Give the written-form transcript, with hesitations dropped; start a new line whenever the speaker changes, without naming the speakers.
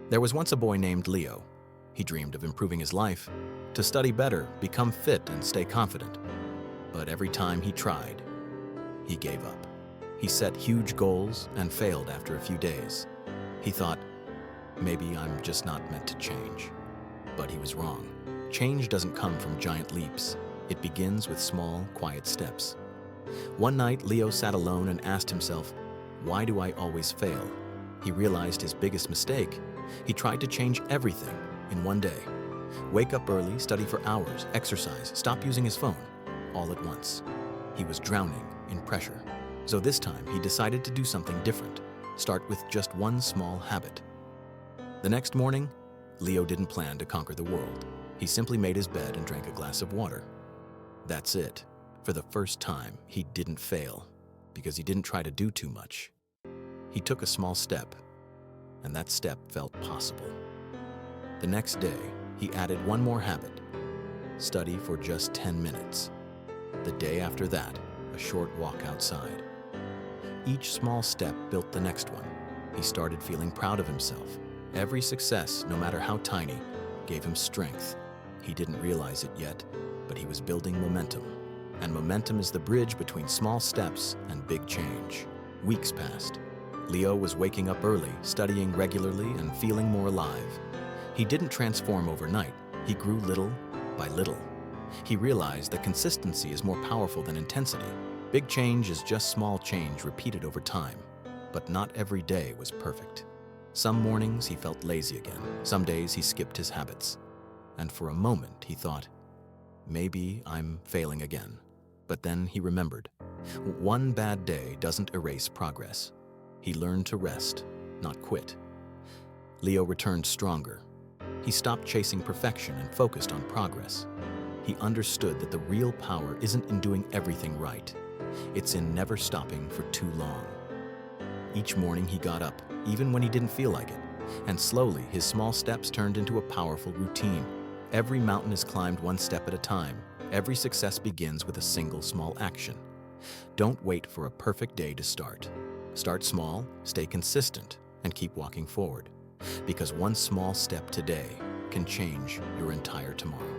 There was once a boy named Leo. He dreamed of improving his life, to study better, become fit, and stay confident. But every time he tried, he gave up. He set huge goals and failed after a few days. He thought, maybe I'm just not meant to change. But he was wrong. Change doesn't come from giant leaps. It begins with small, quiet steps. One night, Leo sat alone and asked himself, why do I always fail? He realized his biggest mistake. He tried to change everything in one day. Wake up early, study for hours, exercise, stop using his phone, all at once. He was drowning in pressure. So this time, he decided to do something different. Start with just one small habit. The next morning, Leo didn't plan to conquer the world. He simply made his bed and drank a glass of water. That's it. For the first time, he didn't fail because he didn't try to do too much. He took a small step, and that step felt possible. The next day, he added one more habit: study for just 10 minutes. The day after that, a short walk outside. Each small step built the next one. He started feeling proud of himself. Every success, no matter how tiny, gave him strength. He didn't realize it yet, but he was building momentum. And momentum is the bridge between small steps and big change. Weeks passed. Leo was waking up early, studying regularly, and feeling more alive. He didn't transform overnight. He grew little by little. He realized that consistency is more powerful than intensity. Big change is just small change repeated over time. But not every day was perfect. Some mornings he felt lazy again. Some days he skipped his habits. And for a moment he thought, maybe I'm failing again. But then he remembered, one bad day doesn't erase progress. He learned to rest, not quit. Leo returned stronger. He stopped chasing perfection and focused on progress. He understood that the real power isn't in doing everything right. It's in never stopping for too long. Each morning he got up, even when he didn't feel like it. And slowly, his small steps turned into a powerful routine. Every mountain is climbed one step at a time. Every success begins with a single small action. Don't wait for a perfect day to start. Start small, stay consistent, and keep walking forward. Because one small step today can change your entire tomorrow.